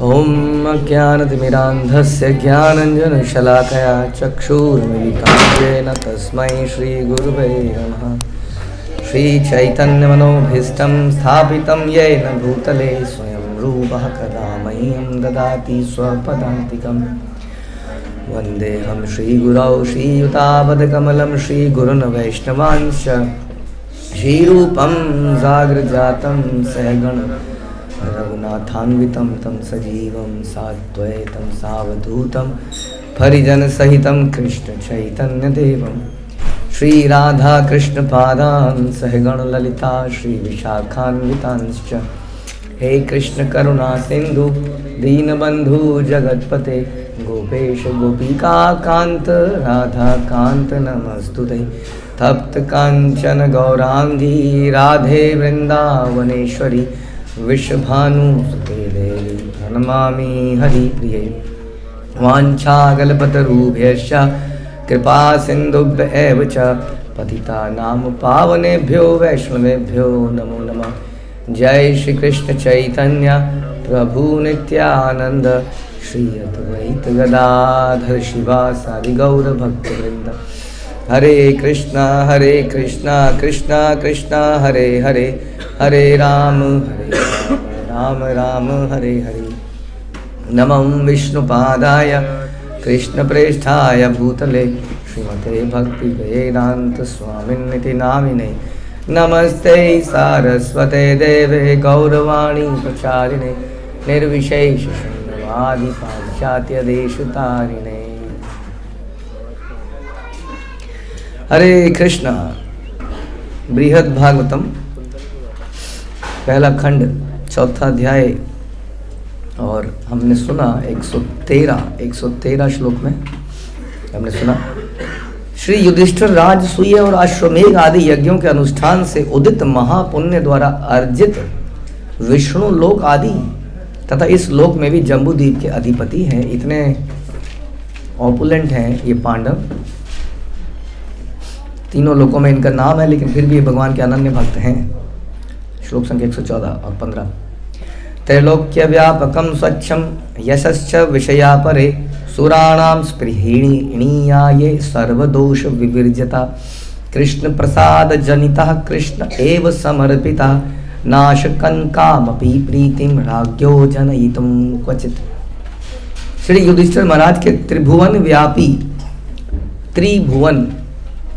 ॐ अज्ञानतिमिरान्धस्य ज्ञानञ्जनशलाकया चक्षुरुन्मिलितं येन तस्मै श्रीगुरुवे नमः। श्रीचैतन्यमनोभीष्टं स्थापितं येन भूतले स्वयं रूपः कदा मह्यं ददाति स्वपदान्तिकम्। वन्देऽहं श्रीगुरौ श्रीयुतापदकमलं श्रीगुरुन् वैष्णवांश्च श्रीरूपं साग्रजातं सहगण रघुनाथान्वितं तं सजीवं साद्वैतं सावधूतं परिजनसहितं कृष्णचैतन्यदेवं श्रीराधाकृष्णपादान् सहगण ललिता श्रीविशाखान्वितांश्च। हे कृष्ण करुणा सिन्धु दीनबन्धु जगत्पते गोपेश गोपिका कान्त राधा कान्त नमस्तुते। तप्त कांचन गौरांगी राधे वृंदावनेश्वरी विश्वभानुसुते देवी प्रणमामि हरिप्रिये। वाञ्छाकल्पतरुभ्यश्च कृपा सिन्धुभ्येव च पतितानां पावनेभ्यो वैष्णवेभ्यो नमो नमः। जय श्री कृष्ण चैतन्य प्रभु नित्यानंद श्री अद्वैत गदाधर शिवासादि गौर भक्तवृंद। हरे कृष्णा कृष्णा कृष्णा हरे हरे, हरे राम राम राम हरे हरे। नमो विष्णुपादाय कृष्णप्रेष्ठाय भूतले श्रीमते भक्तिवेदांत स्वामिन्निति नामिने। नमस्ते सारस्वते देवे गौरवाणी प्रचारिणे निर्विशेष शून्यवादी पाश्चात्य देशतारिणे। हरे कृष्णा। बृहद भागवतम पहला खंड चौथा अध्याय और हमने सुना 113 श्लोक में हमने सुना श्री युधिष्ठिर राजसूय और अश्वमेघ आदि यज्ञों के अनुष्ठान से उदित महापुण्य द्वारा अर्जित विष्णु लोक आदि तथा इस लोक में भी जम्बूद्वीप के अधिपति हैं। इतने ऑपुलेंट हैं ये पांडव, तीनों लोकों में इनका नाम है, लेकिन फिर भी ये भगवान के अनन्य भक्त हैं। श्लोक संख्या 114 और 15। त्रैलोक्य व्यापकम स्वच्छम यशश्च विषया परे सुराणां स्पृहणीयाये सर्वदोष विवर्जिता। कृष्ण प्रसाद जनितः कृष्ण एव समर्पिता नाशकं कामपि प्रीतिं राज्ञो जनयितुं क्वचित्। श्री युधिष्ठिर महाराज के त्रिभुवन व्यापी, त्रिभुवन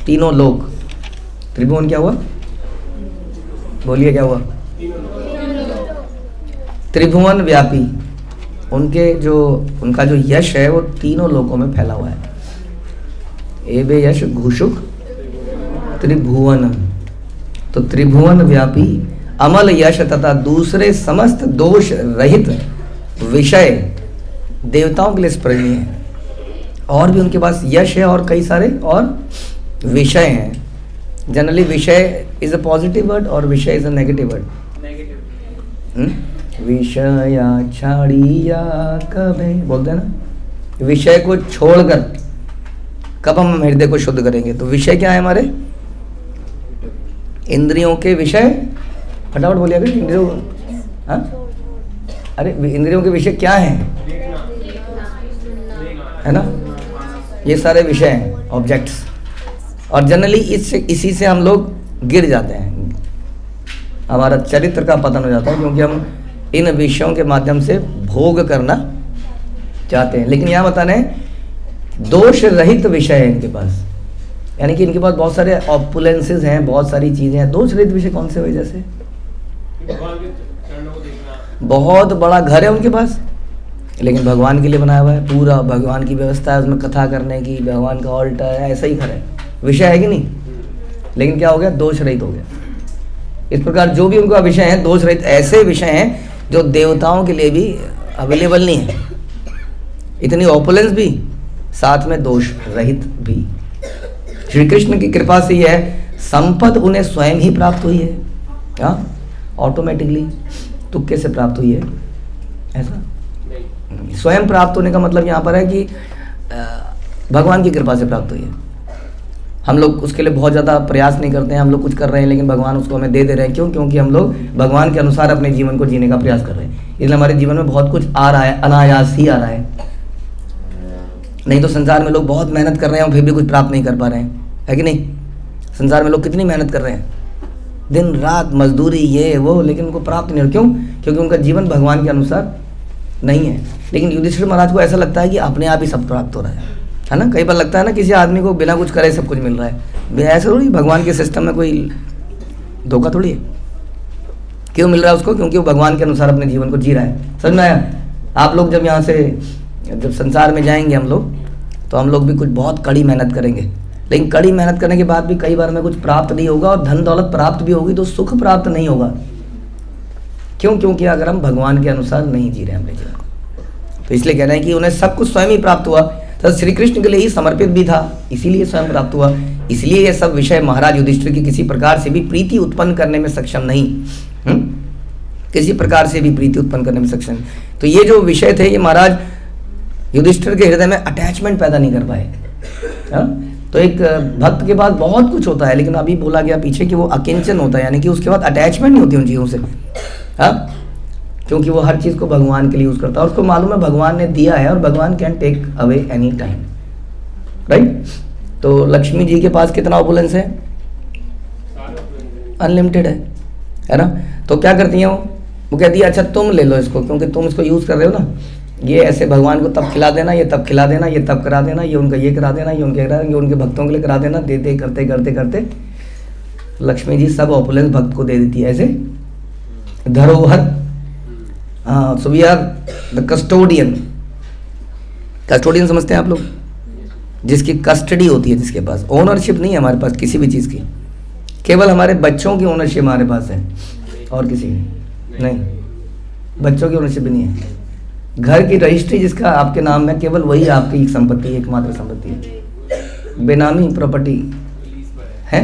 तीनों लोक, त्रिभुवन क्या हुआ बोलिए क्या हुआ? त्रिभुवन व्यापी, उनका जो यश है वो तीनों लोकों में फैला हुआ है। एवे यश घुषुक त्रिभुवन, तो त्रिभुवन व्यापी अमल यश तथा दूसरे समस्त दोष रहित विषय देवताओं के लिए स्मरणीय है। और भी उनके पास यश है और कई सारे और विषय हैं। जनरली विषय इज अ पॉजिटिव वर्ड और विषय इज अ नेगेटिव वर्ड। विषया छाड़िया कभी बोलते हैं ना, विषय को छोड़कर कब हम हृदय को शुद्ध करेंगे? तो विषय क्या है हमारे? इंद्रियों के विषय, फटाफट बोलिएगा। इंद्रियों, हाँ अरे इंद्रियों के विषय क्या हैं? है ना, ये सारे विषय हैं, ऑब्जेक्ट्स। और जनरली इसी से हम लोग गिर जाते हैं, हमारा चरित्र का पतन हो जाता है, क्योंकि हम इन विषयों के माध्यम से भोग करना चाहते हैं। लेकिन यहाँ बताना है दोष रहित विषय है इनके पास, यानी कि इनके पास बहुत सारे ऑपुलेंसेस हैं, बहुत सारी चीज़ें हैं। दोष रहित विषय कौन से हुए? जैसे बहुत बड़ा घर है उनके पास, लेकिन भगवान के लिए बनाया हुआ है, पूरा भगवान की व्यवस्था है उसमें, कथा करने की, भगवान का ऑल्टर है, ऐसा ही घर है, विषय है कि नहीं? लेकिन क्या हो गया? दोष रहित हो गया। इस प्रकार जो भी उनका विषय है दोष रहित, ऐसे विषय हैं जो देवताओं के लिए भी अवेलेबल नहीं है। इतनी ऑपुलेंस भी, साथ में दोष रहित भी। श्री कृष्ण की कृपा से यह संपद उन्हें स्वयं ही प्राप्त हुई है। हाँ, ऑटोमेटिकली, तुक्के से प्राप्त हुई है ऐसा? स्वयं प्राप्त होने का मतलब यहाँ पर है कि भगवान की कृपा से प्राप्त हुई है। हम लोग उसके लिए बहुत ज़्यादा प्रयास नहीं करते हैं, हम लोग कुछ कर रहे हैं लेकिन भगवान उसको हमें दे रहे हैं। क्यों? क्योंकि हम लोग भगवान के अनुसार अपने जीवन को जीने का प्रयास कर रहे हैं। इसलिए हमारे जीवन में बहुत कुछ आ रहा है, अनायास ही आ रहा है। नहीं तो संसार में लोग बहुत मेहनत कर रहे हैं और फिर भी कुछ प्राप्त नहीं कर पा रहे हैं, है कि नहीं? संसार में लोग कितनी मेहनत कर रहे हैं, दिन रात मजदूरी ये वो, लेकिन उनको प्राप्त नहीं हो। क्यों? क्योंकि उनका जीवन भगवान के अनुसार नहीं है। लेकिन युधिष्ठिर महाराज को ऐसा लगता है कि अपने आप ही सब प्राप्त हो रहा है ना? कई बार लगता है ना किसी आदमी को बिना कुछ करे सब कुछ मिल रहा है। ऐसा थोड़ी, भगवान के सिस्टम में कोई धोखा थोड़ी है। क्यों मिल रहा है उसको? क्योंकि वो भगवान के अनुसार अपने जीवन को जी रहा है। समझ में आया? आप लोग जब यहाँ से जब संसार में जाएंगे हम लोग, तो हम लोग भी कुछ बहुत कड़ी मेहनत करेंगे, लेकिन कड़ी मेहनत करने के बाद भी कई बार में कुछ प्राप्त नहीं होगा, और धन दौलत प्राप्त भी होगी तो सुख प्राप्त नहीं होगा। क्यों? क्योंकि अगर हम भगवान के अनुसार नहीं जी रहे हैं अपने जीवन को। तो इसलिए कह रहे हैं कि उन्हें सब कुछ स्वयं ही प्राप्त हुआ, तो श्री कृष्ण के लिए ही समर्पित भी था, इसीलिए स्वयं प्राप्त हुआ। इसलिए ये सब विषय महाराज युधिष्ठिर की किसी प्रकार से भी प्रीति उत्पन्न करने में सक्षम नहीं, किसी प्रकार से भी प्रीति उत्पन्न करने में सक्षम। तो ये जो विषय थे, ये महाराज युधिष्ठिर के हृदय में अटैचमेंट पैदा नहीं कर पाए। तो एक भक्त के पास बहुत कुछ होता है, लेकिन अभी बोला गया पीछे कि वो अकिंचन होता है, यानी कि उसके बाद अटैचमेंट नहीं होती उन चीज़ों से। क्योंकि वो हर चीज़ को भगवान के लिए यूज़ करता है, और उसको मालूम है भगवान ने दिया है और Bhagwan can take away any time, right? तो लक्ष्मी जी के पास कितना ऑपुलेंस है? अनलिमिटेड है ना? तो क्या करती हैं वो कहती है अच्छा तुम ले लो इसको, क्योंकि तुम इसको यूज़ कर रहे हो ना, ये ऐसे भगवान को तब खिला देना, ये तब खिला देना, ये तब करा देना, ये उनका ये करा देना, ये उनके करा देना, ये उनके भक्तों के लिए करा देना, दे करते करते करते लक्ष्मी जी सब ऑपुलेंस भक्त को दे देती है, ऐसे धरोहर। हाँ, so we are the custodian. Custodian समझते हैं आप लोग? जिसकी कस्टडी होती है, जिसके पास ओनरशिप नहीं है हमारे पास किसी भी चीज़ की, केवल हमारे बच्चों की ओनरशिप हमारे पास है, और किसी की नहीं। बच्चों की ओनरशिप भी नहीं है। घर की रजिस्ट्री जिसका आपके नाम है, केवल वही आपकी संपत्ति, एकमात्र संपत्ति है। बेनामी प्रॉपर्टी है,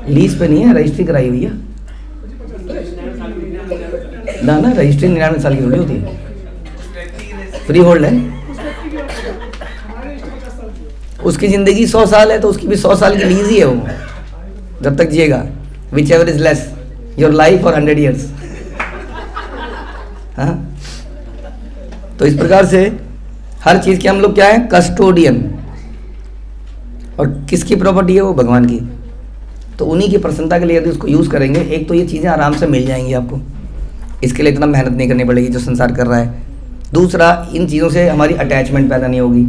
लीज पे नहीं है, रजिस्ट्री कराई हुई है ना। रजिस्ट्री 99 साल की थोड़ी होती है, फ्री होल्ड है। उसकी ज़िंदगी 100 साल है, तो उसकी भी 100 साल की लीज ही है वो, जब तक जिएगा। Whichever is less your life और 100 ईयर्स। हाँ, तो इस प्रकार से हर चीज़ के हम लोग क्या है? कस्टोडियन। और किसकी प्रॉपर्टी है वो? भगवान की। तो उन्हीं की प्रसन्नता के लिए यदि उसको यूज़ करेंगे, एक तो ये चीज़ें आराम से मिल जाएंगी आपको, इसके लिए इतना मेहनत नहीं करनी पड़ेगी जो संसार कर रहा है। दूसरा, इन चीज़ों से हमारी अटैचमेंट पैदा नहीं होगी,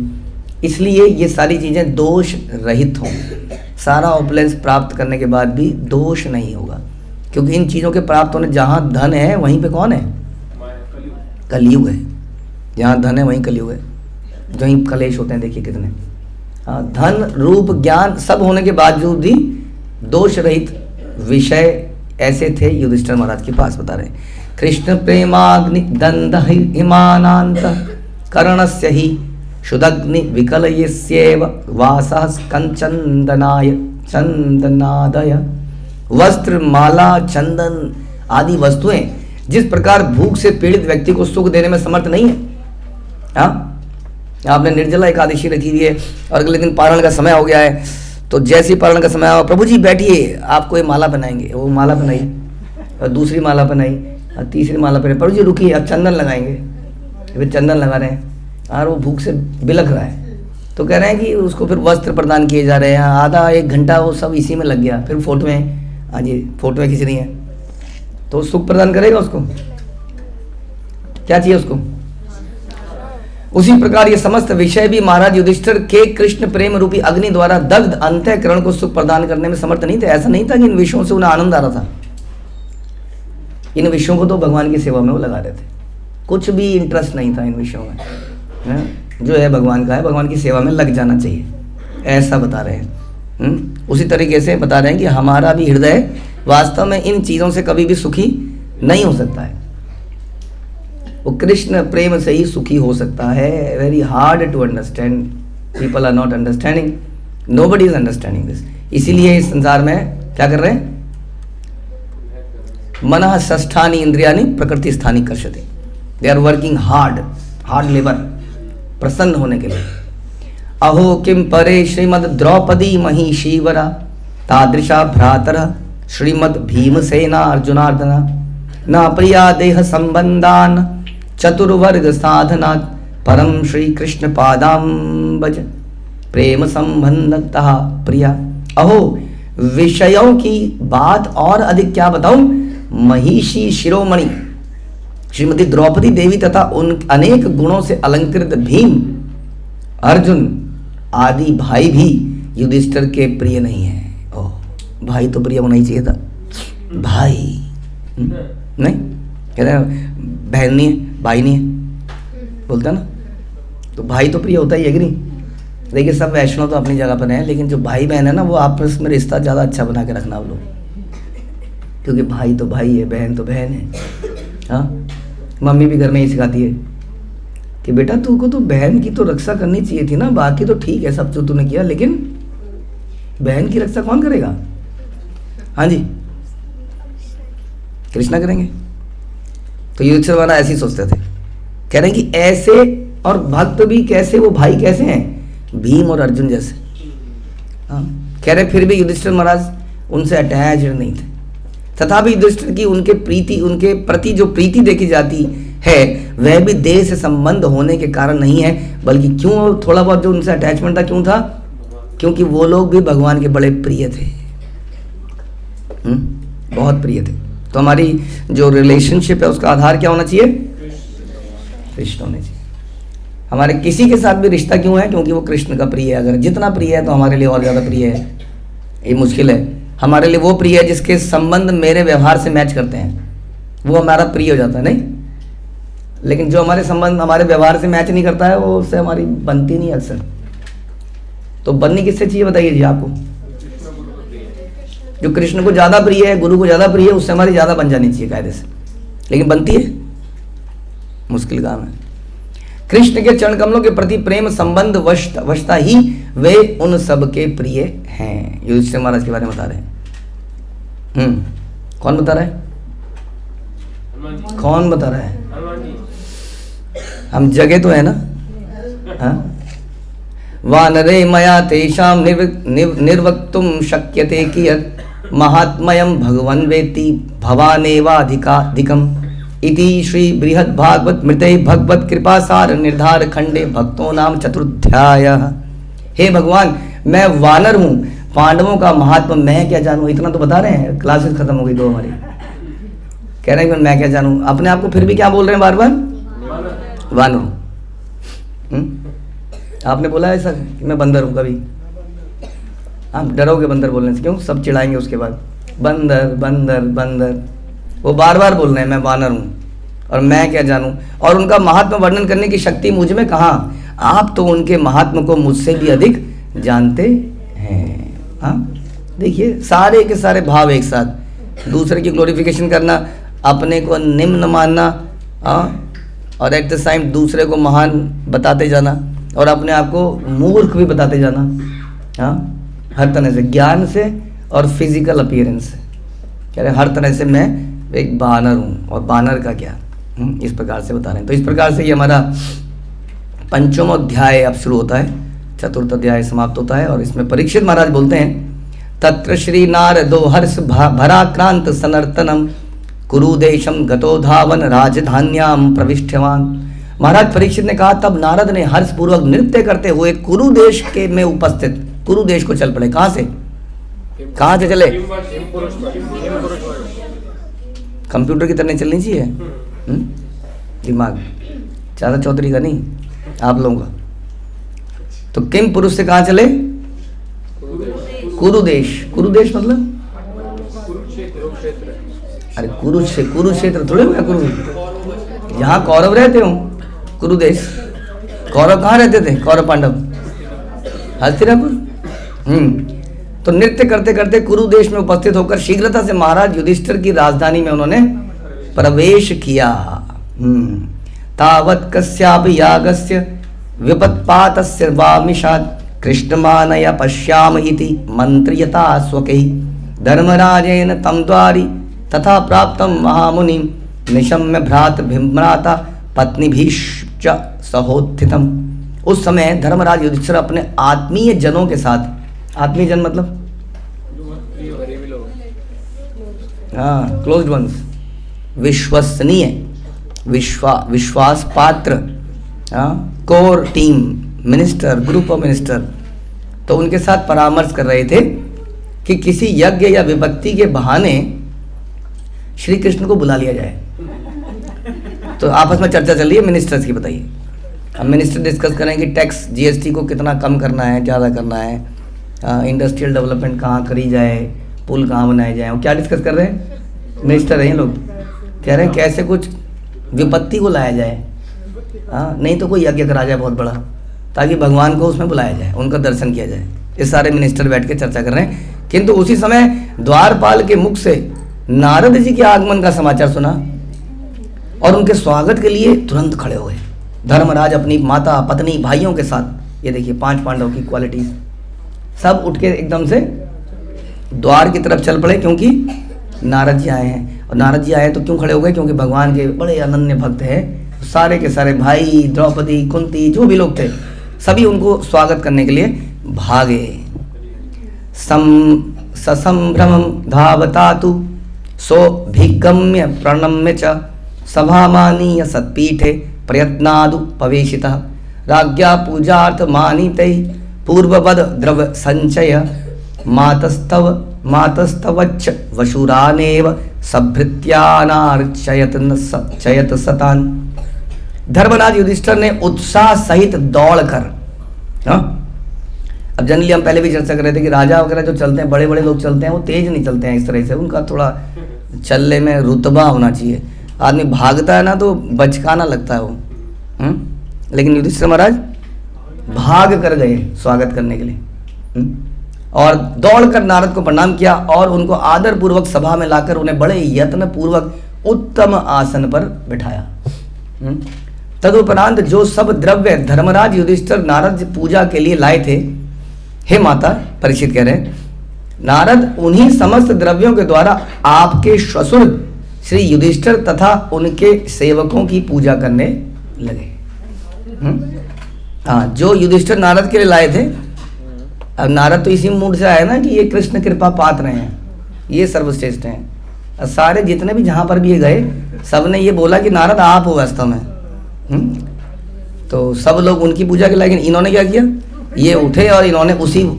इसलिए ये सारी चीज़ें दोष रहित हों। सारा ऑपुलेंस प्राप्त करने के बाद भी दोष नहीं होगा, क्योंकि इन चीज़ों के प्राप्त होने, जहाँ धन है वहीं पे कौन है? कलयुग है। जहाँ धन है वहीं कलयुग है, जहीं कलेश होते हैं देखिए कितने। हाँ, धन रूप ज्ञान सब होने के बावजूद भी दोष रहित विषय ऐसे थे युधिष्ठिर महाराज के पास, बता रहे कृष्ण प्रेमाग्नि दंद हिमानांत कर्णस्य ही शुदग्नि विकलयस्येव वासः कंचन्दनाय चंदनादय। वस्त्र, माला, चंदन आदि वस्तुएं जिस प्रकार भूख से पीड़ित व्यक्ति को सुख देने में समर्थ नहीं है। हाँ, आपने निर्जला एकादशी रखी हुई है और अगले दिन पारण का समय हो गया है, तो जैसे ही पारण का समय आया, प्रभु जी बैठिए, आपको ये माला पहनाएंगे। वो माला पहनाई और दूसरी माला पहनाई और तीसरी माला पहनाई। प्रभु जी रुकिए, अब चंदन लगाएंगे। फिर चंदन लगा रहे हैं और वो भूख से बिलख रहा है, तो कह रहे हैं कि उसको फिर वस्त्र प्रदान किए जा रहे हैं। आधा 1 घंटा वो सब इसी में लग गया। फिर फोटो में, हाँ जी, फोटो में खींच रही है, तो सुख प्रदान करेगा उसको? क्या चाहिए उसको? उसी प्रकार ये समस्त विषय भी महाराज युधिष्ठिर के कृष्ण प्रेम रूपी अग्नि द्वारा दग्ध अंतःकरण को सुख प्रदान करने में समर्थ नहीं थे। ऐसा नहीं था कि इन विषयों से उन्हें आनंद आ रहा था। इन विषयों को तो भगवान की सेवा में वो लगा रहे थे, कुछ भी इंटरेस्ट नहीं था इन विषयों में। जो है भगवान का है, भगवान की सेवा में लग जाना चाहिए, ऐसा बता रहे हैं। उसी तरीके से बता रहे हैं कि हमारा भी हृदय वास्तव में इन चीज़ों से कभी भी सुखी नहीं हो सकता है, वो कृष्ण प्रेम से ही सुखी हो सकता है। Very hard to understand, people are not understanding, nobody is understanding this. इसीलिए इस संसार में क्या कर रहे हैं? मनः षष्ठानि इंद्रियाणि प्रकृति स्थानी कर्षति। They are working hard labour, प्रसन्न होने के लिए। अहो किम परे श्रीमद द्रौपदी महिषीवरा तादृशा भ्रातरा श्रीमद भीमसेना अर्जुनार्दना न प्रिया देह संबंधान चतुर्वर्ग साधनात् परम श्री कृष्ण पादाम्बज प्रेम संबंधतः प्रिया। अहो विषयों की बात और अधिक क्या बताऊं, महिषी शिरोमणि श्रीमती द्रौपदी देवी तथा उन अनेक गुणों से अलंकृत भीम, अर्जुन आदि भाई भी युधिष्ठिर के प्रिय नहीं है। ओह, भाई तो प्रिय होना ही चाहिए था, भाई नहीं कह रहे बहन नहीं है, भाई नहीं है, बोलता ना, तो भाई तो प्रिय होता ही है कि नहीं। देखिए सब वैष्णव तो अपनी जगह पर हैं, लेकिन जो भाई बहन है ना, वो आपस में रिश्ता ज़्यादा अच्छा बना के रखना आप लोग, क्योंकि भाई तो भाई है, बहन तो बहन है। हाँ, मम्मी भी घर में ही सिखाती है कि बेटा तुमको तो बहन की तो रक्षा करनी चाहिए थी ना, बाकी तो ठीक है सब जो तूने किया, लेकिन बहन की रक्षा कौन करेगा। हाँ जी, कृष्णा करेंगे। तो युधिष्ठिर महाराज ऐसे ही सोचते थे, कह रहे हैं कि ऐसे और भक्त भी कैसे, वो भाई कैसे हैं, भीम और अर्जुन जैसे। हाँ, कह रहे फिर भी युधिष्ठिर महाराज उनसे अटैच नहीं थे, तथापि युधिष्ठिर की उनके प्रति जो प्रीति देखी जाती है वह भी देह से संबंध होने के कारण नहीं है, बल्कि क्यों थोड़ा बहुत जो उनसे अटैचमेंट था, क्यों था, क्योंकि वो लोग भी भगवान के बड़े प्रिय थे, बहुत प्रिय थे। तो हमारी जो रिलेशनशिप है उसका आधार क्या होना चाहिए, कृष्ण होने चाहिए। हमारे किसी के साथ भी रिश्ता क्यों है, क्योंकि वो कृष्ण का प्रिय है। अगर जितना प्रिय है तो हमारे लिए और ज़्यादा प्रिय है, ये मुश्किल है। हमारे लिए वो प्रिय है जिसके संबंध मेरे व्यवहार से मैच करते हैं, वो हमारा प्रिय हो जाता है, नहीं। लेकिन जो हमारे संबंध हमारे व्यवहार से मैच नहीं करता है, वो उससे हमारी बनती नहीं अक्सर। तो बननी किससे चाहिए बताइए जी आपको, जो कृष्ण को ज़्यादा प्रिय है, गुरु को ज़्यादा प्रिय है, उससे हमारी ज़्यादा बन जानी चाहिए कायदे से, लेकिन बनती है, मुश्किल काम है। कृष्ण के चरण कमलों के प्रति प्रेम संबंध वशता ही वे उन सब के प्रिय हैं। युधिष्ठिर महाराज के बारे में बता रहे हैं। कौन बता रहा है, कौन बता रहा है, हम जगह तो है ना। हाँ, वानरे मया तेषां निर्वक्तुं शक्यते कियत् महात्म्यं भगवन् वेत्ति भवानेवाधिकाधिकम् इति श्री बृहद भागवत मृते भगवत कृपा सार निर्धार खंडे भक्तों नाम चतुर्थ्याय। हे भगवान, मैं वानर हूँ, पांडवों का महात्मा मैं क्या जानूँ, इतना तो बता रहे हैं। क्लासेस खत्म हो गई दो हमारी, कह रहे हैं कि मैं क्या जानूँ, अपने आप को फिर भी क्या बोल रहे हैं बार बार, वानर हूँ। आपने बोला ऐसा कि मैं बंदर हूँ कभी, आप डरोगे बंदर बोलने से, क्यों, सब चिढ़ाएंगे उसके बाद, बंदर बंदर बंदर, वो बार बार बोल रहे हैं मैं वानर हूँ और मैं क्या जानूँ, और उनका महात्मा वर्णन करने की शक्ति मुझ में कहाँ, आप तो उनके महात्मा को मुझसे भी अधिक जानते हैं। हाँ, देखिए सारे के सारे भाव एक साथ, दूसरे की ग्लोरिफिकेशन करना, अपने को निम्न मानना, हाँ, और एट द सेम दूसरे को महान बताते जाना, और अपने आप को मूर्ख भी बताते जाना। हाँ, हर तरह से, ज्ञान से और फिजिकल अपीयरेंस से, कह रहे हर तरह से मैं एक बानर हूँ, और बानर का क्या, इस प्रकार से बता रहे हैं। तो इस प्रकार से ये हमारा पंचम अध्याय अब शुरू होता है, चतुर्थ अध्याय समाप्त होता है। और इसमें परीक्षित महाराज बोलते हैं, तत्र श्री नारदो हर्ष भराक्रांत सनर्तनम कुरु देशम गतो धावन राजधान्याम प्रविष्टवान। महाराज परीक्षित ने कहा, तब नारद ने हर्ष पूर्वक नृत्य करते हुए कुरु देश के में उपस्थित, कुरु देश को चल पड़े। कहाँ से, कहाँ से चले, कंप्यूटर की तरह चलनी चाहिए, दिमाग ज़्यादा चौधरी का नहीं, आप लोगों का। तो किम पुरुष से कहाँ चले, कुरुदेश। कुरुदेश मतलब, अरे कुरुक्षेत्र थोड़े हो गया कुरु, यहाँ कौरव रहते हो, कुरुदेश। कौरव कहाँ रहते थे, कौरव पांडव हस्तिनापुर। तो नृत्य करते करते कुरु देश में उपस्थित होकर शीघ्रता से महाराज युधिष्ठिर की राजधानी में उन्होंने प्रवेश किया। तावत् कस्यापि यागस्य विपत्पातस्य वामिषात् कृष्णमानय पश्याम इति मंत्रियता स्वकैः धर्मराजेन तम द्वारि तथा प्राप्तं महामुनिं निशम्य भ्रात भीम्राता पत्नीभिश्च सहोत्थितम्। उस समय धर्मराज युधिष्ठिर अपने आत्मीय जनों के साथ, आत्मीय जन मतलब हाँ क्लोज्ड वंस, विश्वसनीय, विश्वास पात्र core team minister, group of minister, तो उनके साथ परामर्श कर रहे थे कि किसी यज्ञ या विपत्ति के बहाने श्री कृष्ण को बुला लिया जाए। तो आपस में चर्चा चल रही है मिनिस्टर्स की, बताइए। अब मिनिस्टर डिस्कस करें कि टैक्स जीएसटी को कितना कम करना है, ज़्यादा करना है, इंडस्ट्रियल डेवलपमेंट कहाँ करी जाए, पुल कहाँ बनाए जाए। वो क्या डिस्कस कर रहे हैं? मिनिस्टर हैं लोग, कह रहे हैं कैसे कुछ विपत्ति को लाया जाए, नहीं तो कोई यज्ञ करा जाए बहुत बड़ा, ताकि भगवान को उसमें बुलाया जाए, उनका दर्शन किया जाए। ये सारे मिनिस्टर बैठ के चर्चा कर रहे हैं। किंतु उसी समय द्वारपाल के मुख से नारद जी के आगमन का समाचार सुना और उनके स्वागत के लिए तुरंत खड़े हुए। धर्मराज अपनी माता, पत्नी, भाइयों के साथ, ये देखिए 5 पांडव की क्वालिटीज, सब उठ के एकदम से द्वार की तरफ चल पड़े, क्योंकि नारद जी आए हैं। और नारद जी आए तो क्यों खड़े हो गए? क्योंकि भगवान के बड़े अनन्य भक्त हैं। सारे के सारे भाई, द्रौपदी, कुंती, जो भी लोग थे, सभी उनको स्वागत करने के लिए भागे। ससंभ्रमं धावतातु सौभिगम्य प्रणम्य च सभामानीय सत्पीठे प्रयत्नादु पवेशितः राज्ञा पूजार्थ मानितै पूर्ववद द्रव संचय मातस्तवच्च वशुरानेव सभृत्यानार्चयत सतान। धर्मराज युधिष्ठिर ने उत्साह सहित दौड़कर, अब जनरली हम पहले भी चर्चा कर रहे थे कि राजा वगैरह जो चलते हैं, बड़े बड़े लोग चलते हैं, वो तेज नहीं चलते हैं इस तरह से, उनका थोड़ा चलने में रुतबा होना चाहिए। आदमी भागता है ना तो बचकाना लगता है वो, लेकिन युधिष्ठिर महाराज भाग कर गए स्वागत करने के लिए, और दौड़कर नारद को प्रणाम किया और उनको आदर पूर्वक सभा में लाकर उन्हें बड़े यत्न पूर्वक उत्तम आसन पर बिठाया। तदुपरांत जो सब द्रव्य धर्मराज युधिष्ठिर नारद पूजा के लिए लाए थे, हे माता, परीक्षित कह रहे हैं, नारद उन्हीं समस्त द्रव्यों के द्वारा आपके ससुर श्री युधिष्ठिर तथा उनके सेवकों की पूजा करने लगे। जो युधिष्ठिर नारद के लिए लाए थे, अब नारद तो इसी मूड से आए ना कि ये कृष्ण कृपा पात्र हैं, ये सर्वश्रेष्ठ हैं। सारे जितने भी जहां पर भी ये गए, सबने ये बोला कि नारद आप हो वास्तव में। तो सब लोग उनकी पूजा के, लेकिन इन्होंने क्या किया, ये उठे और इन्होंने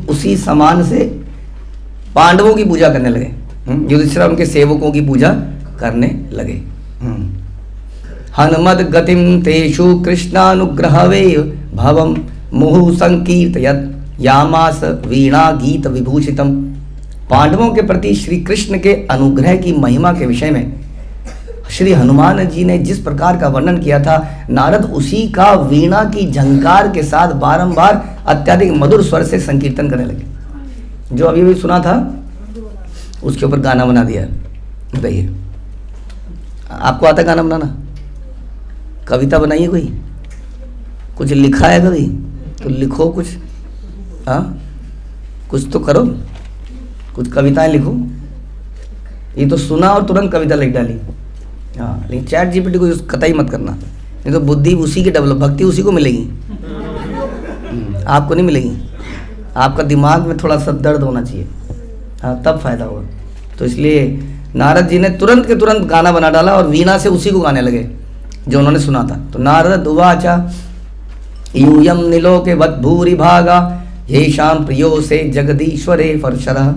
उसी समान से पांडवों की पूजा करने लगे। युधिष्ठिर उनके सेवकों की पूजा करने लगे। हनुमद गतिम तेषु कृष्णानुग्रहवे भवम मुहु संकीर्तयत् यामास वीणा गीत विभूषितम। पांडवों के प्रति श्री कृष्ण के अनुग्रह की महिमा के विषय में श्री हनुमान जी ने जिस प्रकार का वर्णन किया था, नारद उसी का वीणा की झंकार के साथ बारंबार अत्यधिक मधुर स्वर से संकीर्तन करने लगे। जो अभी भी सुना था उसके ऊपर गाना बना दिया। बताइए, आपको आता गाना बनाना? कविता बनाइए, कोई कुछ लिखा है कभी तो लिखो कुछ, कुछ तो करो, कुछ कविताएं लिखो। ये तो सुना और तुरंत कविता लिख डाली। लेकिन चैट जीपीटी को कतई मत करना, नहीं तो बुद्धि उसी की डेवलप, भक्ति उसी को मिलेगी, आपको नहीं मिलेगी। आपका दिमाग में थोड़ा सा दर्द होना चाहिए, तब फायदा होगा। तो इसलिए नारद जी ने तुरंत के तुरंत गाना बना डाला और वीणा से उसी को गाने लगे जो उन्होंने सुना था। तो नारद उवाचा यूयम निलोके वद भूरि भागा येषां प्रियो से जगदीश्वरे फर्षरः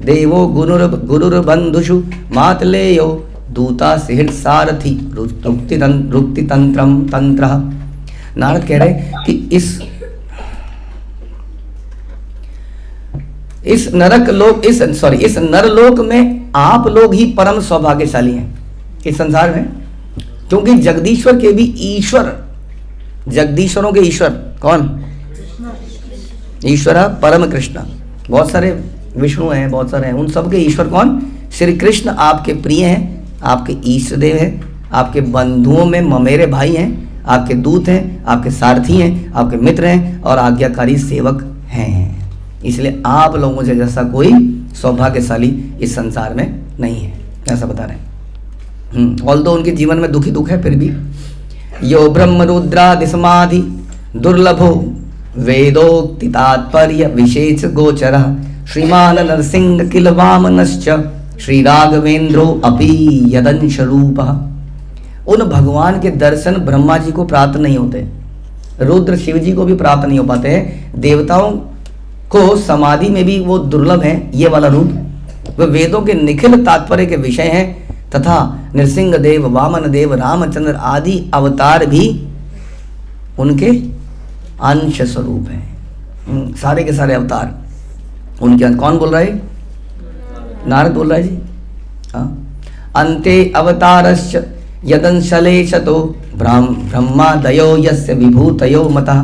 देवो गुरुर्बन्धुषु मातलेयो दूता सिहित सारथी रुक्ति तंत्रम तंत्र। नारद कह रहे कि इस नरलोक में आप लोग ही परम सौभाग्यशाली हैं इस संसार में, क्योंकि जगदीश्वर के भी ईश्वर, जगदीश्वरों के ईश्वर कौन? ईश्वर परम कृष्ण। बहुत सारे विष्णु हैं, बहुत सारे हैं, उन सब के ईश्वर कौन? श्री कृष्ण आपके प्रिय हैं, आपके ईष्ट देव हैं, आपके बंधुओं में ममेरे भाई हैं, आपके दूत हैं, आपके सारथी हैं, आपके मित्र हैं और आज्ञाकारी सेवक हैं। इसलिए आप लोगों से जैसा कोई सौभाग्यशाली इस संसार में नहीं है, ऐसा बता रहे हैं। ऑल्दो उनके जीवन में दुखी दुख है, फिर भी यो ब्रह्म रुद्रादि समाधि दुर्लभो वेदोक्ति तात्पर्य विशेष गोचर श्रीमान नरसिंह किल वामनश्च श्री राघवेंद्रो अपि यदंश रूपः। उन भगवान के दर्शन ब्रह्मा जी को प्राप्त नहीं होते, रुद्र शिव जी को भी प्राप्त नहीं हो पाते हैं। देवताओं को समाधि में भी वो दुर्लभ है ये वाला रूप। वे वेदों के निखिल तात्पर्य के विषय हैं तथा नृसिंह देव, वामन देव, रामचंद्र आदि अवतार भी उनके अंश स्वरूप हैं। सारे के सारे अवतार उनके अंश। कौन बोल रहा है? नारद बोल रहा है जी। हाँ, अन्ते अवतारश्च यदंशलेशतो ब्रह्मादयो यस्य विभूतयो मतः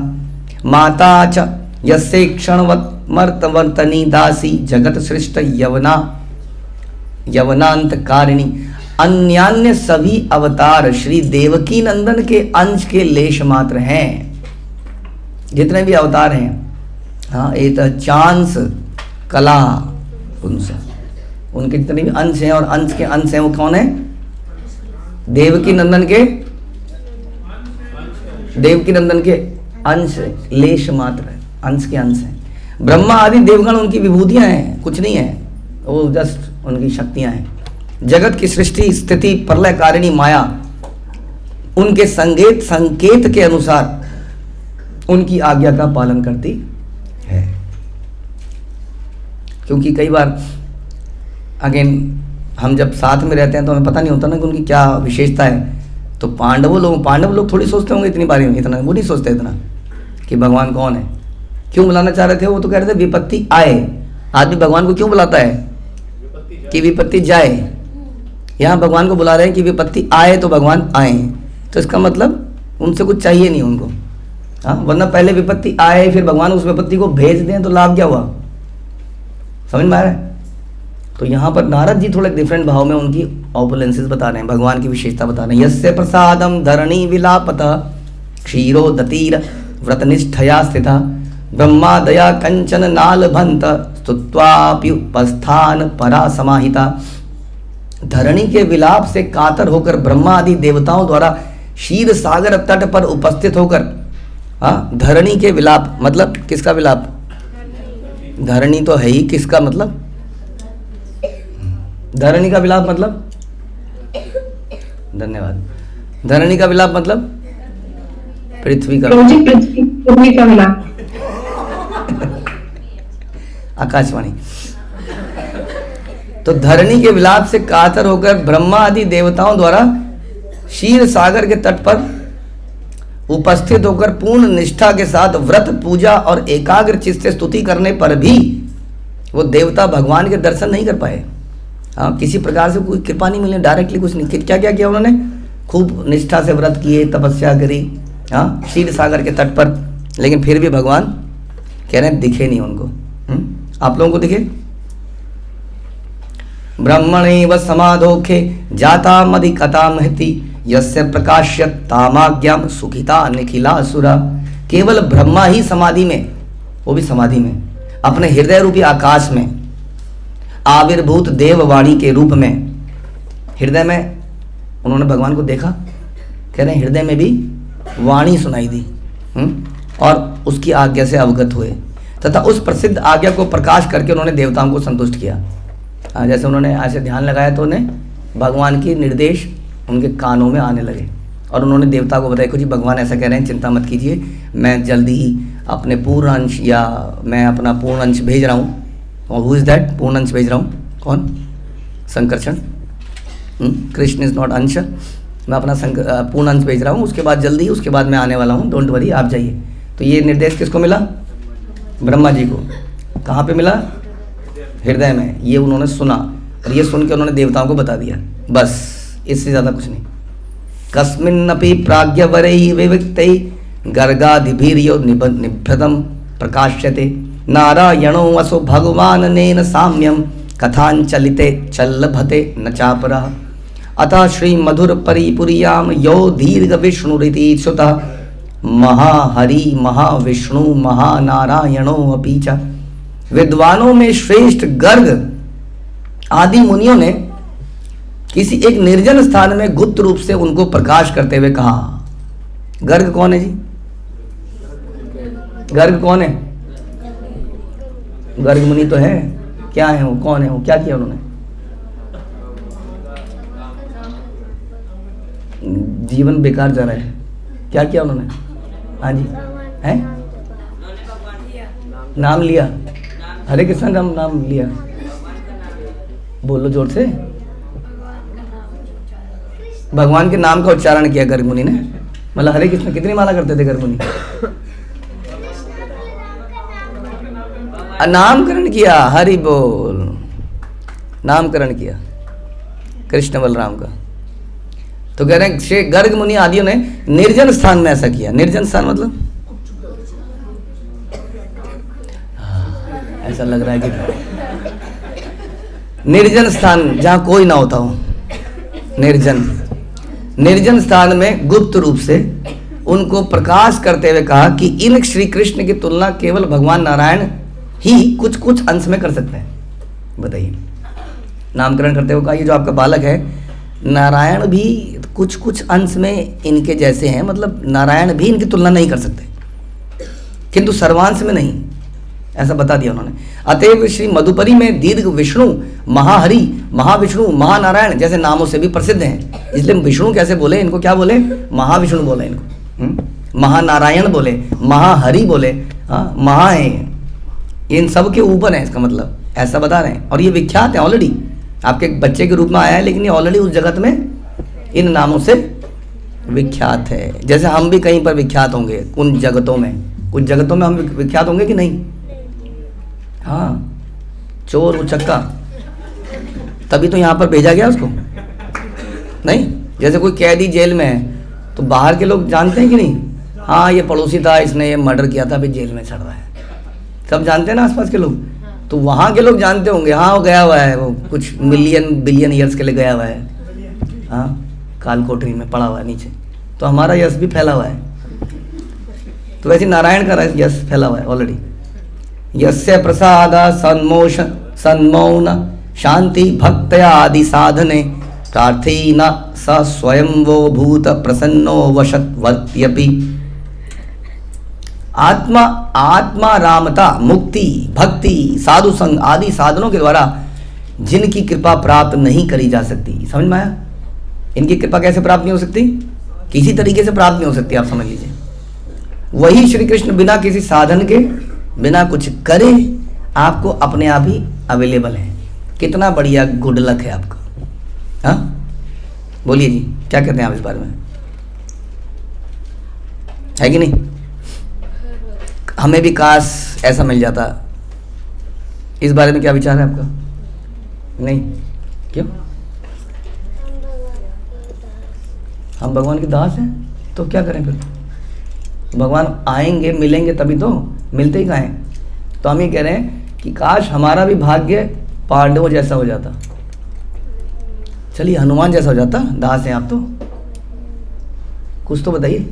माता च यस्य क्षणवत्मर्तवर्तनी दासी जगत सृष्ट यवनांतकारिणी। अन्यान्य सभी अवतार श्री देवकी नंदन के अंश के लेश मात्र हैं। जितने भी अवतार हैं, हाँ, एक चांस कला उनसे, उनके जितने भी अंश हैं और अंश के अंश हैं वो कौन है? देवकी नंदन के, देवकी नंदन के अंश, लेश मात्र है, अंश के अंश हैं। ब्रह्मा आदि देवगण उनकी विभूतियां हैं, कुछ नहीं है, वो जस्ट उनकी शक्तियां हैं। जगत की सृष्टि स्थिति प्रलयकारिणी माया उनके संकेत के अनुसार उनकी आज्ञा का पालन करती है। क्योंकि कई बार अगेन हम जब साथ में रहते हैं तो हमें पता नहीं होता ना कि उनकी क्या विशेषता है। तो पांडव लोग थोड़ी सोचते होंगे इतनी बारी में, इतना वो नहीं सोचते इतना कि भगवान कौन है, क्यों बुलाना चाह रहे थे। वो तो कह रहे थे विपत्ति आए। आदमी भगवान को क्यों बुलाता है? कि विपत्ति जाए। यहाँ भगवान को बुला रहे हैं कि विपत्ति आए तो भगवान आए, तो इसका मतलब उनसे कुछ चाहिए नहीं उनको। हाँ, वरना पहले विपत्ति आए फिर भगवान उस विपत्ति को भेज दें तो लाभ क्या हुआ? समझ में आ रहा है? तो यहाँ पर नारद जी थोड़े डिफरेंट भाव में उनकी ऑपुलेंसेस बता रहे हैं, भगवान की विशेषता बता रहे हैं। यस्य प्रसादम धरणी विलापतः क्षीरो दतीर व्रतनिष्ठया स्थिता ब्रह्मा दया कंचन नालभंत स्तुत्वाप्युपस्थान परा समाहिता। धरणी के विलाप से कातर होकर ब्रह्मा आदि देवताओं द्वारा क्षीर सागर तट पर उपस्थित होकर, हाँ, धरणी के विलाप मतलब किसका विलाप? धरणी तो है ही, किसका मतलब? धरणी का विलाप मतलब, धन्यवाद, धरणी का विलाप मतलब पृथ्वी का विलाप। आकाशवाणी। तो धरणी के विलाप से कातर होकर ब्रह्मा आदि देवताओं द्वारा क्षीर सागर के तट पर उपस्थित होकर पूर्ण निष्ठा के साथ व्रत पूजा और एकाग्र चित्त से स्तुति करने पर भी वो देवता भगवान के दर्शन नहीं कर पाए। हाँ, किसी प्रकार से कोई कृपा नहीं मिली, डायरेक्टली कुछ नहीं। क्या क्या किया उन्होंने? खूब निष्ठा से व्रत किए, तपस्या करी, हाँ, क्षीर सागर के तट पर, लेकिन फिर भी भगवान कह रहे हैं दिखे नहीं उनको। आप लोगों को दिखे? ब्रह्मणैव समाधोखे जाता मदि कथा महति यस्य प्रकाश्यत तामाज्ञाम सुखिता निखिलासुरा। केवल ब्रह्मा ही समाधि में, वो भी समाधि में, अपने हृदय रूपी आकाश में आविर्भूत देववाणी के रूप में, हृदय में उन्होंने भगवान को देखा। कह रहे हैं हृदय में भी वाणी सुनाई दी और उसकी आज्ञा से अवगत हुए तथा उस प्रसिद्ध आज्ञा को प्रकाश करके उन्होंने देवताओं को संतुष्ट किया। जैसे उन्होंने ऐसे ध्यान लगाया तो उन्हें भगवान के निर्देश उनके कानों में आने लगे और उन्होंने देवता को बताया, जी भगवान ऐसा कह रहे हैं, चिंता मत कीजिए, मैं जल्दी ही अपने पूर्ण अंश या मैं अपना पूर्ण अंश भेज रहा हूँ। और हु इज़ दैट? पूर्ण अंश भेज रहा हूँ। कौन? संकर्षण। कृष्ण इज नॉट अंश। मैं अपना पूर्ण अंश भेज रहा हूँ, उसके बाद जल्दी, उसके बाद मैं आने वाला हूँ, डोंट वरी, आप जाइए। तो ये निर्देश किसको मिला? ब्रह्मा जी को। कहाँ पे मिला? हृदय में। ये उन्होंने सुना और ये सुन के उन्होंने देवताओं को बता दिया, बस, इससे ज़्यादा कुछ नहीं। कस्मिन्नपि प्राज्ञवरैः विविक्तैः गर्गादिभिर्यो निभृतं प्रकाश्यते नारायणो वसो भगवानेन साम्यं कथाञ्चलिते चल्लभते न चापरः। अतः श्री मधुर परिपुर्यां यो दीर्घ विष्णुरिति श्रुतः महाहरि महाविष्णु महानारायणो अपि च। विद्वानों में श्रेष्ठ गर्ग आदि मुनियों ने किसी एक निर्जन स्थान में गुप्त रूप से उनको प्रकाश करते हुए कहा। गर्ग कौन है जी? गर्ग कौन है? गर्ग मुनि तो है। क्या है वो? कौन है वो? क्या किया उन्होंने? जीवन बेकार जा रहा है। क्या किया उन्होंने? हाँ जी, हैं? नाम लिया, हरे कृष्ण का नाम लिया। बोलो जोर से। भगवान के नाम का उच्चारण किया गर्ग मुनि ने। मतलब हरे कृष्ण कितनी माला करते थे गर्ग मुनि? नामकरण किया, हरि बोल, नामकरण किया कृष्ण बलराम का। तो कह रहे हैं गर्ग मुनि आदियों ने निर्जन स्थान में ऐसा किया। निर्जन स्थान मतलब ऐसा लग रहा है कि निर्जन स्थान जहां कोई ना होता हो, निर्जन स्थान में गुप्त रूप से उनको प्रकाश करते हुए कहा कि इन श्री कृष्ण की तुलना केवल भगवान नारायण ही कुछ कुछ अंश में कर सकते हैं। बताइए, नामकरण करते हुए कहा ये जो आपका बालक है, नारायण भी कुछ कुछ अंश में इनके जैसे हैं, मतलब नारायण भी इनकी तुलना नहीं कर सकते, किंतु सर्वांश में नहीं, ऐसा बता दिया उन्होंने। अतएव श्री मधुपरी में दीर्घ विष्णु, महाहरि, महाविष्णु, महानारायण जैसे नामों से भी प्रसिद्ध हैं। इसलिए विष्णु कैसे बोले इनको? क्या बोले? महाविष्णु बोले इनको, महानारायण बोले, महाहरि बोले, हाँ महा है, इन सब के ऊपर है, इसका मतलब ऐसा बता रहे हैं। और ये विख्यात है ऑलरेडी, आपके बच्चे के रूप में आया है, लेकिन ये ऑलरेडी उस जगत में इन नामों से विख्यात है। जैसे हम भी कहीं पर विख्यात होंगे उन जगतों में, कुछ जगतों में हम विख्यात होंगे कि नहीं? हाँ, चोर उचक्का, तभी तो यहाँ पर भेजा गया उसको, नहीं? जैसे कोई कैदी जेल में है तो बाहर के लोग जानते हैं कि नहीं? हाँ ये पड़ोसी था, इसने ये मर्डर किया था, अभी जेल में चढ़ रहा है, सब जानते हैं ना आसपास के लोग। तो वहाँ के लोग जानते होंगे, हाँ वो गया हुआ है, वो कुछ मिलियन बिलियन ईयर्स के लिए गया हुआ है, हाँ काल कोठरी में पड़ा हुआ है नीचे। तो हमारा यश भी फैला हुआ है, तो वैसे नारायण का यश फैला हुआ है ऑलरेडी। यस्य प्रसाद सन्मौन शांति भक्तया आदि साधने प्रार्थी न स स्वयं वो भूत प्रसन्नो वशत्वर्त्यपि। आत्मा रामता, मुक्ति, भक्ति, साधु संग आदि साधनों के द्वारा जिनकी कृपा प्राप्त नहीं करी जा सकती। समझ में आया? इनकी कृपा कैसे प्राप्त नहीं हो सकती? किसी तरीके से प्राप्त नहीं हो सकती, आप समझ लीजिए। वही श्री कृष्ण बिना किसी साधन के, बिना कुछ करे आपको अपने आप ही अवेलेबल है। कितना बढ़िया गुड लक है आपका। हाँ बोलिए जी, क्या कहते हैं आप इस बारे में? है कि नहीं? हमें भी काश ऐसा मिल जाता। इस बारे में क्या विचार है आपका? नहीं, क्यों? हम भगवान के दास हैं तो क्या करें फिर? भगवान आएंगे, मिलेंगे तभी तो, मिलते ही कहाँ हैं? तो हम ये कह रहे हैं कि काश हमारा भी भाग्य पांडवों जैसा हो जाता, चलिए हनुमान जैसा हो जाता। दास हैं आप तो, कुछ तो बताइए।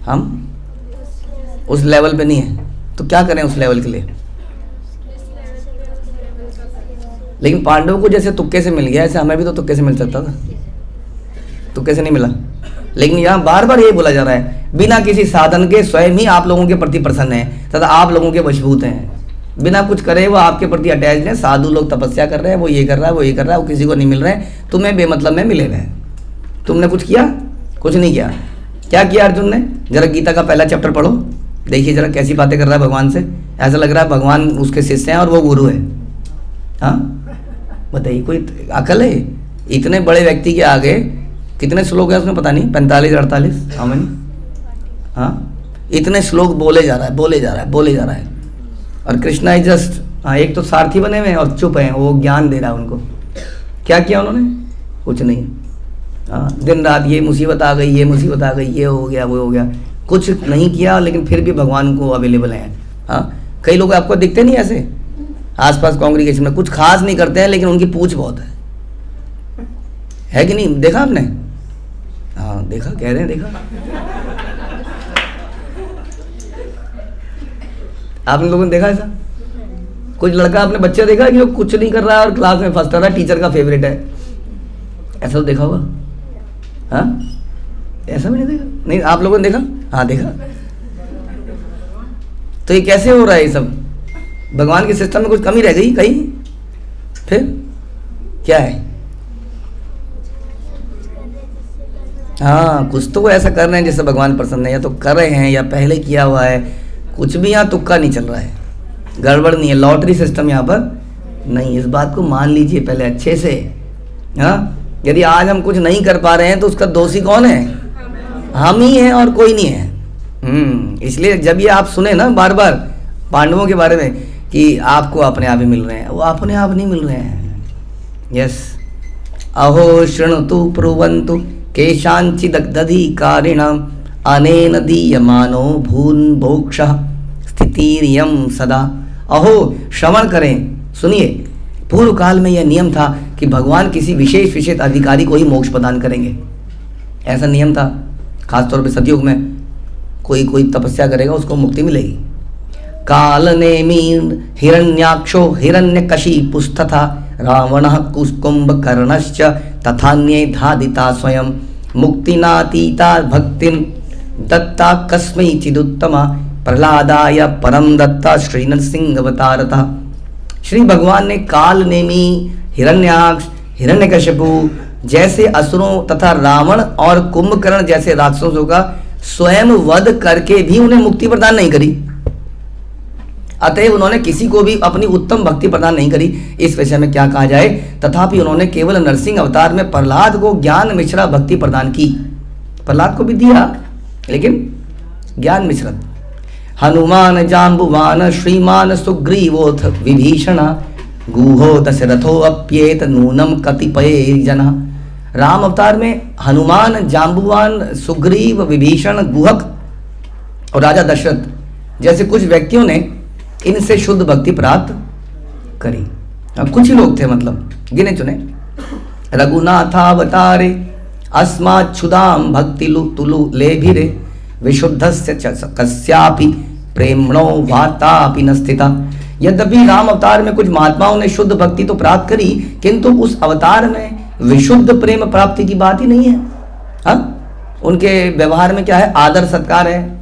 हम उस लेवल पे नहीं है तो क्या करें उस लेवल के लिए? लेकिन पांडवों को जैसे तुक्के से मिल गया, ऐसे हमें भी तो तुक्के से मिल सकता था, तुक्के से नहीं मिला। लेकिन यहाँ बार बार ये बोला जा रहा है बिना किसी साधन के स्वयं ही आप लोगों के प्रति प्रसन्न है तथा आप लोगों के वशीभूत हैं। बिना कुछ करे वो आपके प्रति अटैच्ड है। साधु लोग तपस्या कर रहे हैं, वो ये कर रहा है, वो ये कर रहा है, वो किसी को नहीं मिल रहे हैं, तुम्हें बेमतलब में मिले हुए हैं। तुमने कुछ किया? कुछ नहीं किया। क्या किया अर्जुन ने? जरा गीता का पहला चैप्टर पढ़ो, देखिए जरा कैसी बातें कर रहा है भगवान से। ऐसा लग रहा है भगवान उसके शिष्य हैं और वो गुरु है। हाँ बताइए, कोई अकल है? इतने बड़े व्यक्ति के आगे कितने श्लोक है उसमें पता नहीं, 45-48 हाँ मैंने, हाँ इतने श्लोक बोले जा रहा है, बोले जा रहा है, बोले जा रहा है। और कृष्णा ही जस्ट हाँ एक तो सारथी बने हुए हैं और चुप हैं, वो ज्ञान दे रहा है उनको। क्या किया उन्होंने? कुछ नहीं। हाँ दिन रात ये मुसीबत आ गई, ये मुसीबत आ गई, ये हो गया, वो हो गया, कुछ नहीं किया, लेकिन फिर भी भगवान को अवेलेबल हैं। हाँ कई लोग आपको दिखते नहीं ऐसे आसपास कांग्रेगेशन में, कुछ खास नहीं करते हैं लेकिन उनकी पूछ बहुत है कि नहीं? देखा आपने? हाँ देखा, कह रहे हैं देखा। आप लोगों ने देखा ऐसा? कुछ लड़का अपने बच्चे देखा कि वो कुछ नहीं कर रहा है और क्लास में फर्स्ट आ रहा है, टीचर का फेवरेट है, ऐसा तो देखा होगा? हाँ ऐसा भी नहीं देखा? नहीं आप लोगों ने देखा? हाँ देखा। तो ये कैसे हो रहा है? ये सब भगवान के सिस्टम में कुछ कमी रह गई कहीं? फिर क्या है? हाँ, कुछ तो वो ऐसा कर रहे हैं जिससे भगवान प्रसन्न है, या तो कर रहे हैं या पहले किया हुआ है, कुछ भी यहाँ तुक्का नहीं चल रहा है, गड़बड़ नहीं है, लॉटरी सिस्टम यहाँ पर नहीं। इस बात को मान लीजिए पहले अच्छे से। हाँ, यदि आज हम कुछ नहीं कर पा रहे हैं तो उसका दोषी कौन है? हम ही हैं और कोई नहीं है। इसलिए जब ये आप सुने ना बार बार पांडवों के बारे में कि आपको अपने आप ही मिल रहे हैं, वो अपने आप नहीं मिल रहे हैं। यस, अहो शृणुतु प्रुवन्तु केशांचिदधिकारिणाम अनेन दीयमानो भून् भोक्षः स्थितिरियं सदा। अहो, श्रवण करें, सुनिए, पूर्व काल में यह नियम था कि भगवान किसी विशेष अधिकारी को ही मोक्ष प्रदान करेंगे। ऐसा नियम था, खासतौर पे सतयुग में कोई तपस्या करेगा उसको मुक्ति मिलेगी। काल नेमी हिरण्याक्षो हिरण्यकशिपुस्तथा रावणः कुम्भकर्णश्च तथान्ये धादिता स्वयं मुक्तिनातीता भक्तिं दत्ता कस्मैचिदुत्तमा प्रहलादाय परम दत्ता श्रीनरसिंह अवतारतः। श्री भगवान ने काल नेमी, हिरण्याक्ष, हिरण्यकशिपु जैसे असुरों तथा रावण और कुंभकर्ण जैसे राक्षसों का स्वयं वध करके भी उन्हें मुक्ति प्रदान नहीं करी। अतएव उन्होंने किसी को भी अपनी उत्तम भक्ति प्रदान नहीं करी। इस विषय में क्या कहा जाए, तथापि उन्होंने केवल नरसिंह अवतार में प्रहलाद को ज्ञान मिश्रा भक्ति प्रदान की। प्रहलाद को भी दिया लेकिन ज्ञान मिश्रित। हनुमान जाम्बुवान श्रीमान सुग्रीवोथ विभीषण गुहो दशरथो अप्येत नूनम कतिपये जना। राम अवतार में हनुमान, जाम्बुवान, सुग्रीव, विभीषण, गुहक और राजा दशरथ जैसे कुछ व्यक्तियों ने इनसे शुद्ध भक्ति प्राप्त करी। अब कुछ ही लोग थे, मतलब गिने चुने। रघुनाथावतारे अस्माच्छुदाम भक्ति तुलु लेभिरे विशुद्धस्य कस्यापि प्रेमणो वातापि न स्थिता। यद्यपि राम अवतार में कुछ महात्माओं ने शुद्ध भक्ति तो प्राप्त करी, किंतु उस अवतार में विशुद्ध प्रेम प्राप्ति की बात ही नहीं है। हाँ, उनके व्यवहार में क्या है, आदर सत्कार है,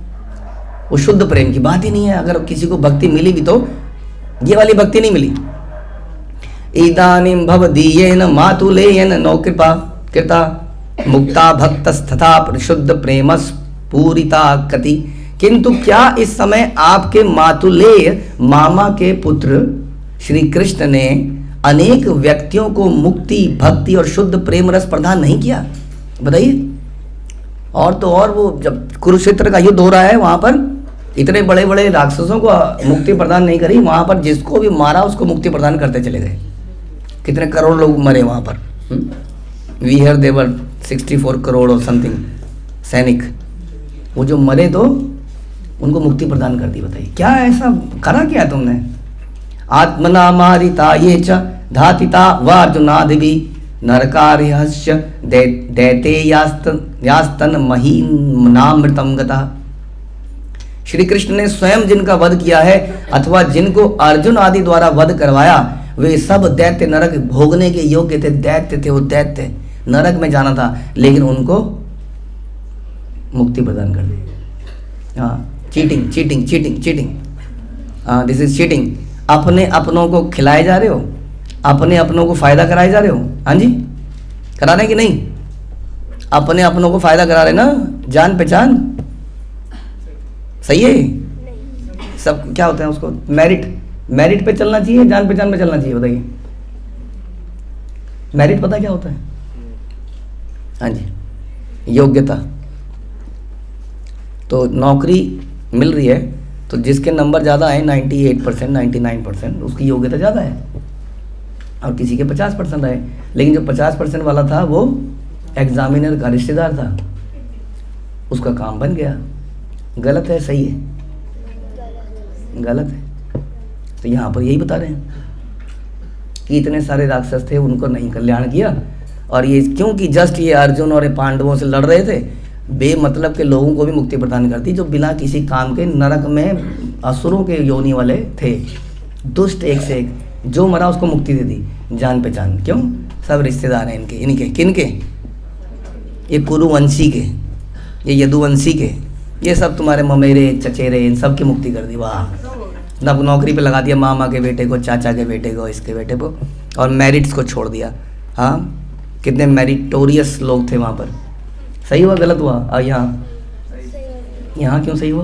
वो शुद्ध प्रेम की बात ही नहीं है। अगर किसी को भक्ति मिली भी तो ये वाली भक्ति नहीं मिली। इदानीं भवदीयेन मातुलेयन नो कृपा कृता मुक्ता भक्तस्तथा परिशुद्ध प्रेमस पूरिता कति। किंतु क्या इस समय आपके मातुलेय मामा के पुत्र श्री कृष्ण ने अनेक व्यक्तियों को मुक्ति, भक्ति और शुद्ध प्रेम रस प्रदान नहीं किया? बताइए। और तो और वो जब कुरुक्षेत्र का युद्ध हो रहा है वहां पर इतने बड़े बड़े राक्षसों को मुक्ति प्रदान नहीं करी, वहां पर जिसको भी मारा उसको मुक्ति प्रदान करते चले गए। कितने करोड़ लोग मरे वहां पर। वी हियर देवर 64 करोड़ और समथिंग सैनिक, वो जो मरे तो उनको मुक्ति प्रदान कर दी। बताइए क्या ऐसा करा क्या तुमने? आत्मना मारिता ये च धातिता वार्जुनादिभि नरकार्यस्य दैते यास्तन महीनामृतम गता। श्री कृष्ण ने स्वयं जिनका वध किया है अथवा जिनको अर्जुन आदि द्वारा वध करवाया, वे सब दैत्य नरक भोगने के योग्य थे। दैत्य थे वो, दैत्य नरक में जाना था, लेकिन उनको मुक्ति प्रदान कर दी। हाँ, चीटिंग चीटिंग चीटिंग चीटिंग, हाँ, दिस इज चीटिंग। अपने अपनों को खिलाए जा रहे हो, अपने अपनों को फायदा कराए जा रहे हो। हाँ जी, करा रहे कि नहीं? अपने अपनों को फायदा करा रहे ना, जान पहचान सही है। सब क्या होता है उसको, मेरिट पे चलना चाहिए, जान पहचान पे चलना चाहिए? बताइए, मेरिट पता क्या होता है? हाँ जी, योग्यता। तो नौकरी मिल रही है तो जिसके नंबर ज़्यादा है 98%, 99%, उसकी योग्यता ज़्यादा है, और किसी के 50% आए। लेकिन जो 50% वाला था वो एग्जामिनर का रिश्तेदार था, उसका काम बन गया। गलत है सही है? गलत है। तो यहाँ पर यही बता रहे हैं कि इतने सारे राक्षस थे, उनको नहीं कल्याण किया, और ये क्योंकि जस्ट ये अर्जुन और पांडवों से लड़ रहे थे, बेमतलब के लोगों को भी मुक्ति प्रदान करती, जो बिना किसी काम के नरक में असुरों के योनि वाले थे, दुष्ट एक से एक, जो मरा उसको मुक्ति दे दी। जान पहचान क्यों? सब रिश्तेदार हैं इनके किनके? ये कुरुवंशी के, ये यदुवंशी के, ये सब तुम्हारे ममेरे चचेरे, इन सब की मुक्ति कर दी। वाह, अब नौकरी पे लगा दिया मामा के बेटे को, चाचा के बेटे को, इसके बेटे को, और मेरिट्स को छोड़ दिया। हाँ, कितने मेरिटोरियस लोग थे वहाँ पर। सही हुआ गलत हुआ? यहाँ क्यों सही हुआ?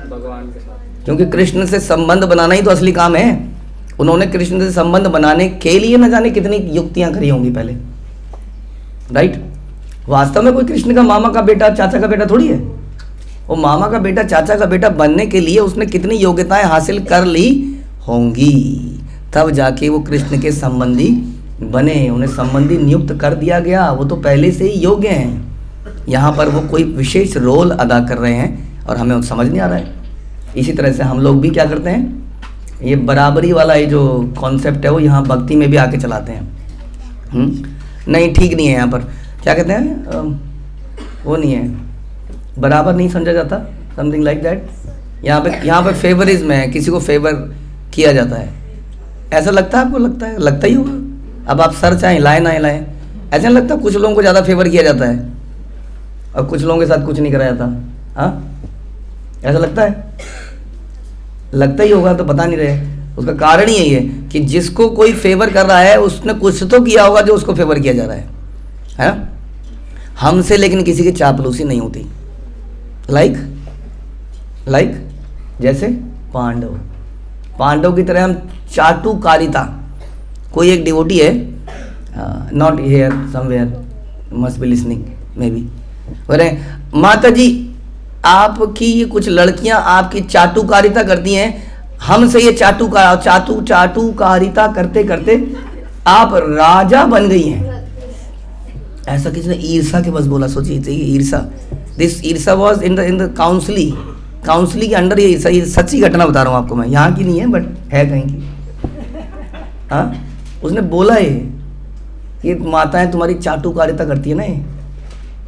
भगवान के साथ, क्योंकि कृष्ण से संबंध बनाना ही तो असली काम है। उन्होंने कृष्ण से संबंध बनाने के लिए न जाने कितनी युक्तियां करी होंगी पहले, राइट? वास्तव में कोई कृष्ण का मामा का बेटा चाचा का बेटा थोड़ी है। वो मामा का बेटा चाचा का बेटा बनने के लिए उसने कितनी योग्यताएं हासिल कर ली होंगी, तब जाके वो कृष्ण के संबंधी बने, उन्हें संबंधी नियुक्त कर दिया गया। वो तो पहले से ही योग्य हैं। यहाँ पर वो कोई विशेष रोल अदा कर रहे हैं और हमें समझ नहीं आ रहा है। इसी तरह से हम लोग भी क्या करते हैं, ये बराबरी वाला ये जो कॉन्सेप्ट है वो यहाँ भक्ति में भी आके चलाते हैं। नहीं, ठीक नहीं है। यहाँ पर क्या कहते हैं, वो नहीं है, बराबर नहीं समझा जाता, समथिंग लाइक दैट। यहाँ पे फेवरिज्म है, किसी को फेवर किया जाता है। ऐसा लगता है आपको? लगता ही होगा। अब आप सर चाहें लाए ना लाएं, ऐसा नहीं लगता कुछ लोगों को ज़्यादा फेवर किया जाता है और कुछ लोगों के साथ कुछ नहीं करा जाता? हाँ, ऐसा लगता है? लगता ही होगा, तो बता नहीं रहे। उसका कारण ही यही है कि जिसको कोई फेवर कर रहा है उसने कुछ तो किया होगा जो उसको फेवर किया जा रहा है? हमसे लेकिन किसी की चापलूसी नहीं होती। लाइक जैसे पांडव की तरह हम चाटुकारिता, कोई एक डिवोटी है, not here, somewhere, must be listening may be, बोले माता जी आपकी ये कुछ लड़कियां आपकी चाटुकारिता करती हैं, हमसे ये चाटुकारिता करते करते आप राजा बन गई हैं। ऐसा किसी ने ईर्षा के बस बोला। सोचिए, ईर्षा, दिस ईर्षा वॉज इन द काउंसली के अंडर। ये सच्ची घटना बता रहा हूँ आपको मैं, यहाँ की नहीं है बट है कहीं की। हाँ, उसने बोला है ये माताएं तुम्हारी चाटुकारिता करती है ना,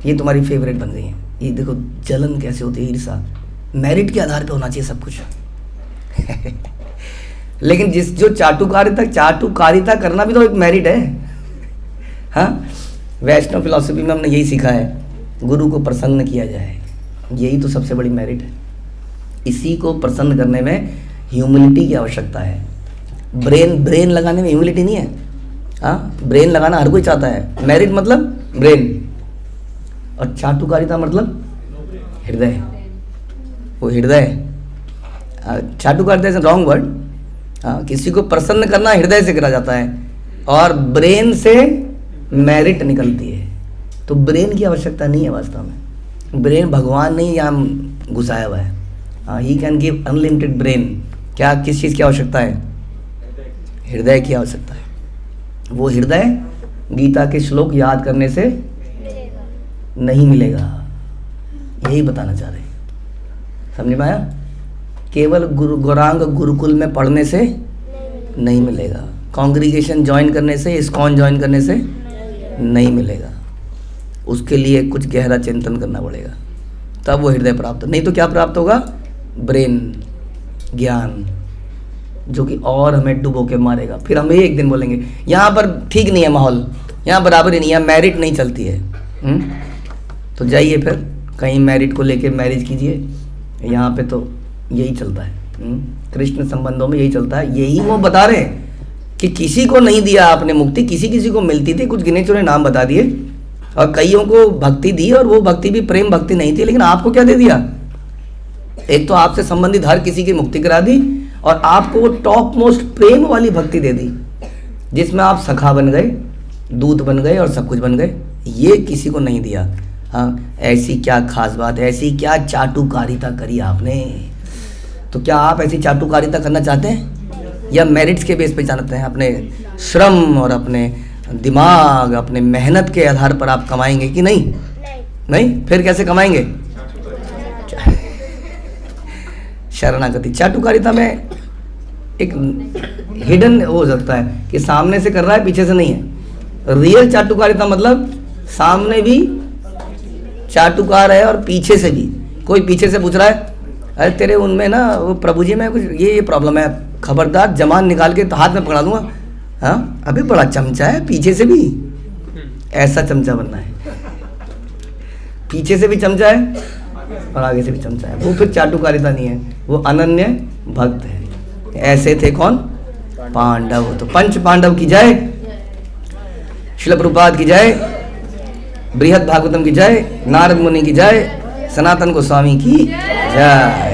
ये तुम्हारी फेवरेट बन गई हैं। ये देखो जलन कैसे होती है, ईर्षा। मेरिट के आधार पे होना चाहिए सब कुछ। लेकिन जो चाटुकारिता करना भी तो एक मेरिट है। हाँ, वैष्णव फिलॉसफी में हमने यही सीखा है, गुरु को प्रसन्न किया जाए, यही तो सबसे बड़ी मेरिट है। इसी को प्रसन्न करने में ह्यूमिलिटी की आवश्यकता है। ब्रेन लगाने में ह्यूमिलिटी नहीं है। हाँ, ब्रेन लगाना हर कोई चाहता है। मेरिट मतलब ब्रेन, और चाटुकारिता मतलब हृदय। वो हृदय, चाटुकारिता इज रॉन्ग वर्ड। हाँ, किसी को प्रसन्न करना हृदय से करा जाता है और ब्रेन से मेरिट निकलती है। तो ब्रेन की आवश्यकता नहीं है वास्तव में। ब्रेन भगवान ने यहाँ घुसाया हुआ है। हाँ, he can give unlimited brain. क्या, किस चीज़ की आवश्यकता है? हृदय की आवश्यकता है। वो हृदय गीता के श्लोक याद करने से नहीं मिलेगा, यही बताना चाह रहे हैं। समझ में आया? केवल गौरांग गुरुकुल में पढ़ने से नहीं मिलेगा, कांग्रीगेशन ज्वाइन करने से, इस्कॉन ज्वाइन करने से नहीं मिलेगा। उसके लिए कुछ गहरा चिंतन करना पड़ेगा, तब वो हृदय प्राप्त। नहीं तो क्या प्राप्त होगा? ब्रेन, ज्ञान, जो कि और हमें डुबो के मारेगा। फिर हम एक दिन बोलेंगे यहाँ पर ठीक नहीं है माहौल, यहाँ बराबरी नहीं है, मेरिट नहीं चलती है। तो जाइए फिर कहीं मेरिट को लेके मैरिज कीजिए। यहाँ पे तो यही चलता है, कृष्ण संबंधों में यही चलता है। यही वो बता रहे हैं कि किसी को नहीं दिया आपने मुक्ति, किसी को मिलती थी, कुछ गिने चुने नाम बता दिए, और कईयों को भक्ति दी और वो भक्ति भी प्रेम भक्ति नहीं थी। लेकिन आपको क्या दे दिया? एक तो आपसे संबंधित हर किसी की मुक्ति करा दी, और आपको वो टॉप मोस्ट प्रेम वाली भक्ति दे दी, जिसमें आप सखा बन गए, दूत बन गए और सब कुछ बन गए। ये किसी को नहीं दिया। हाँ, ऐसी क्या खास बात है, ऐसी क्या चाटुकारिता करी आपने? तो क्या आप ऐसी चाटुकारिता करना चाहते हैं, या मेरिट्स के बेस पे चाहते हैं? अपने श्रम और अपने दिमाग, अपने मेहनत के आधार पर आप कमाएंगे कि नहीं? नहीं, फिर कैसे कमाएंगे? शरणागति। चाटुकारिता में एक हिडन हो सकता है कि सामने से कर रहा है, पीछे से नहीं है। रियल चाटुकारिता मतलब सामने भी चाटुकार है और पीछे से भी। कोई पीछे से पूछ रहा है, अरे तेरे उनमें ना वो प्रभु जी में कुछ ये प्रॉब्लम है, खबरदार जमान निकाल के तो हाथ में पकड़ा दूंगा। हाँ, अभी बड़ा चमचा है, पीछे से भी ऐसा चमचा बनना है। पीछे से भी चमचा है और आगे से भी चमचा है, वो फिर चाटुकारिता नहीं है, वो अनन्य भक्त है। ऐसे थे कौन? पांडव। तो पंच पांडव की जय, श्रील प्रभुपाद की जय। बृहद भागवतम की जय, नारद मुनि की जय, सनातन गोस्वामी की जय।